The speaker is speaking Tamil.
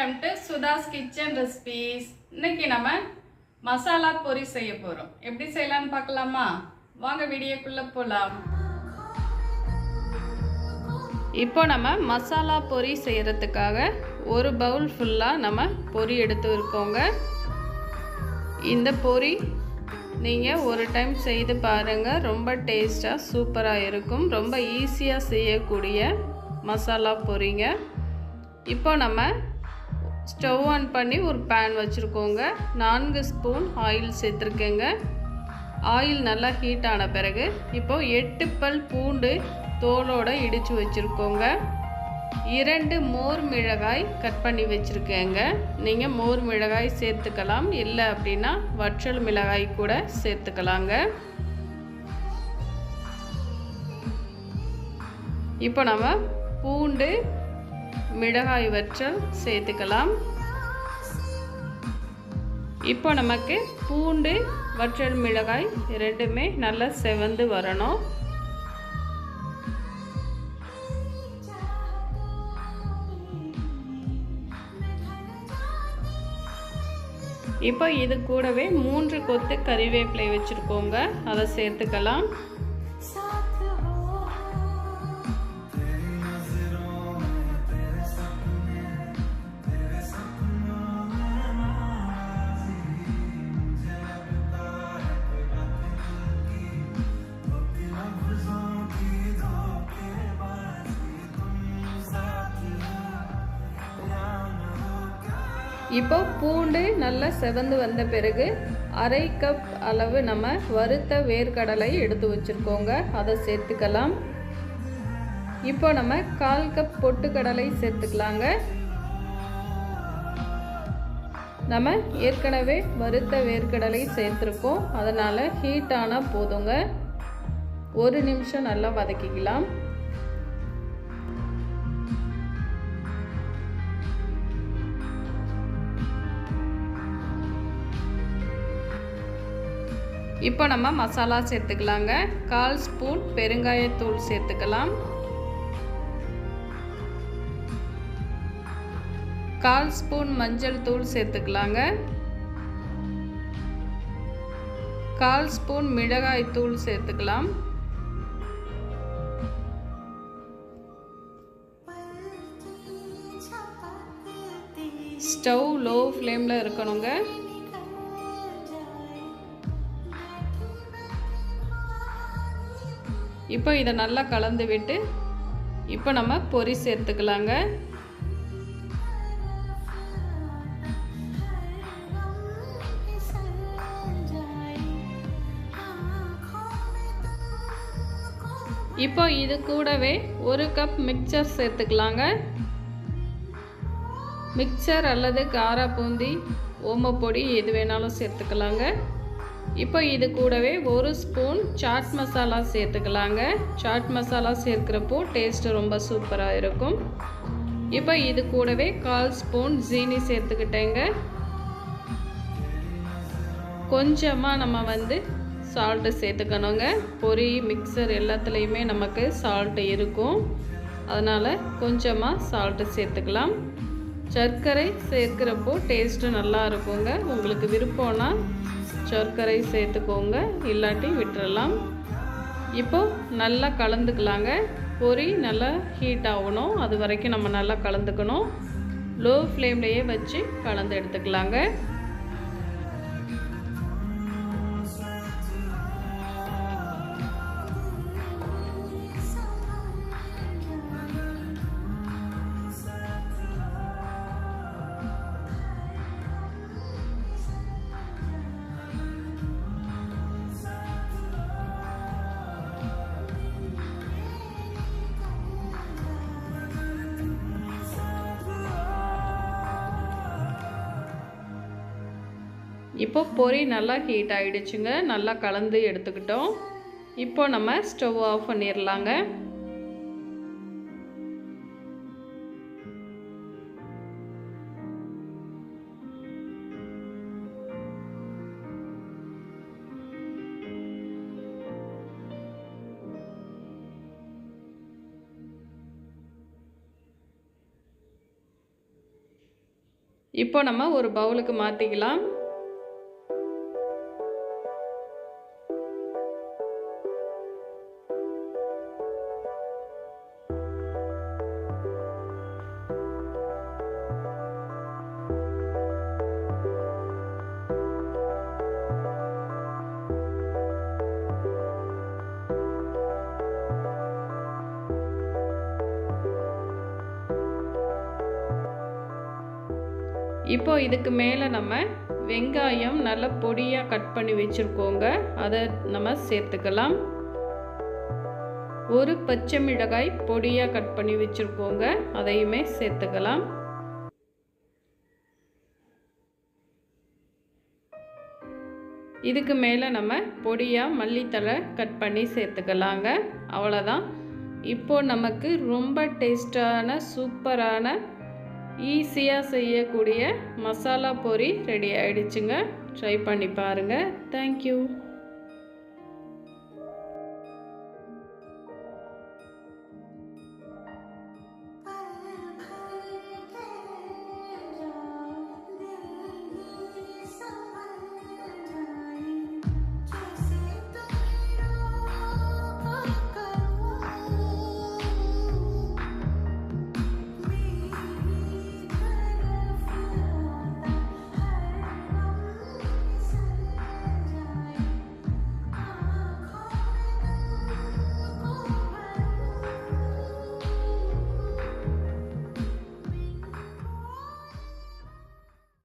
Welcome to Sudha's kitchen recipes. இன்னைக்கு நம்ம மசாலா பொரி செய்ய போறோம். எப்படி செய்யலாம்னு பார்க்கலாமா? வாங்க வீடியோக்குள்ள போலாம். இப்போ நம்ம மசாலா பொரி செய்யறதுக்காக ஒரு பவுல் ஃபுல்லா நம்ம பொரி எடுத்து இருக்கோங்க. இந்த பொரி நீங்க ஒரு டைம் செய்து பாருங்க, ரொம்ப டேஸ்டா சூப்பரா இருக்கும். ரொம்ப ஈஸியா செய்யக்கூடிய மசாலா பொரிங்க. இப்போ நம்ம ஸ்டவ் ஆன் பண்ணி ஒரு பேன் வச்சுருக்கோங்க. 4 ஸ்பூன் ஆயில் சேர்த்துருக்கேங்க. ஆயில் நல்லா ஹீட் ஆன பிறகு இப்போ 8 பல் பூண்டு தோலோடு இடித்து வச்சுருக்கோங்க. 2 மோர் மிளகாய் கட் பண்ணி வச்சுருக்கேங்க. நீங்கள் மோர் மிளகாய் சேர்த்துக்கலாம், இல்லை அப்படின்னா வற்றல் மிளகாய் கூட சேர்த்துக்கலாங்க. இப்போ நம்ம பூண்டு மிளகாய் வற்றல் சேர்த்துக்கலாம். இப்போ நமக்கு பூண்டு வற்றல் மிளகாய் ரெண்டுமே நல்லா செவந்து வரணும். இப்போ இது கூடவே 3 கொத்து கறிவேப்பிலை வச்சுருக்கோங்க, அதை சேர்த்துக்கலாம். இப்போ பூண்டு நல்லா செவந்து வந்த பிறகு 1/2 கப் அளவு நம்ம வறுத்த வேர்க்கடலை எடுத்து வச்சுருக்கோங்க, அதை சேர்த்துக்கலாம். இப்போ நம்ம 1/4 கப் பொட்டுக்கடலை சேர்த்துக்கலாங்க. நம்ம ஏற்கனவே வறுத்த வேர்க்கடலை சேர்த்துருக்கோம், அதனால் ஹீட் ஆனால் போதுங்க. 1 நிமிஷம் நல்லா வதக்கிக்கலாம். இப்போ நம்ம மசாலா சேர்த்துக்கலாங்க. 1/4 ஸ்பூன் பெருங்காயத்தூள் சேர்த்துக்கலாம். 1/4 ஸ்பூன் மஞ்சள் தூள் சேர்த்துக்கலாங்க. 1/4 ஸ்பூன் மிளகாய் தூள் சேர்த்துக்கலாம். ஸ்டவ் லோ ஃப்ளேமில் இருக்கணுங்க. இப்போ இதை நல்லா கலந்து விட்டு இப்போ நம்ம பொரி சேர்த்துக்கலாங்க. இப்போ இது கூடவே 1 கப் மிக்சர் சேர்த்துக்கலாங்க. மிக்சர் அல்லது காரா பூந்தி, ஓமப்பொடி எது வேணாலும் சேர்த்துக்கலாங்க. இப்போ இது கூடவே 1 ஸ்பூன் சாட் மசாலா சேர்த்துக்கலாங்க. சாட் மசாலா சேர்க்கிறப்போ டேஸ்ட்டு ரொம்ப சூப்பராக இருக்கும். இப்போ இது கூடவே 1/4 ஸ்பூன் ஜீனி சேர்த்துக்கிட்டேங்க. கொஞ்சமாக நம்ம சால்ட்டு சேர்த்துக்கணுங்க. பொரி மிக்சர் எல்லாத்துலேயுமே நமக்கு சால்ட்டு இருக்கும், அதனால் கொஞ்சமாக சால்ட்டு சேர்த்துக்கலாம். சர்க்கரை சேர்க்கிறப்போ டேஸ்ட்டு நல்லா இருக்குங்க. உங்களுக்கு விருப்பம்னா சர்க்கரை சேர்த்துக்கோங்க, இல்லாட்டி விட்டுறலாம். இப்போ நல்லா கலந்துக்கலாங்க. பொரி நல்லா ஹீட் ஆகணும், அது வரைக்கும் நம்ம நல்லா கலந்துக்கணும். லோ ஃப்ளேம்லேயே வச்சு கலந்து எடுத்துக்கலாங்க. இப்போ பொரி நல்லா ஹீட் ஆகிடுச்சுங்க, நல்லா கலந்து எடுத்துக்கிட்டோம். இப்போ நம்ம ஸ்டவ் ஆஃப் பண்ணிடலாங்க. இப்போ நம்ம ஒரு பவுலுக்கு மாற்றிக்கலாம். இப்போ இதுக்கு மேலே நம்ம வெங்காயம் நல்லா பொடியாக கட் பண்ணி வச்சுருக்கோங்க, அதை நம்ம சேர்த்துக்கலாம். ஒரு பச்சை மிளகாய் பொடியாக கட் பண்ணி வச்சுருக்கோங்க, அதையுமே சேர்த்துக்கலாம். இதுக்கு மேலே நம்ம பொடியாக மல்லித்தழை கட் பண்ணி சேர்த்துக்கலாங்க. அவ்வளோதான். இப்போது நமக்கு ரொம்ப டேஸ்டான சூப்பரான ஈஸியாக செய்யக்கூடிய மசாலா பொரி ரெடி ஆகிடுச்சுங்க. ட்ரை பண்ணி பாருங்கள். தேங்க்யூ.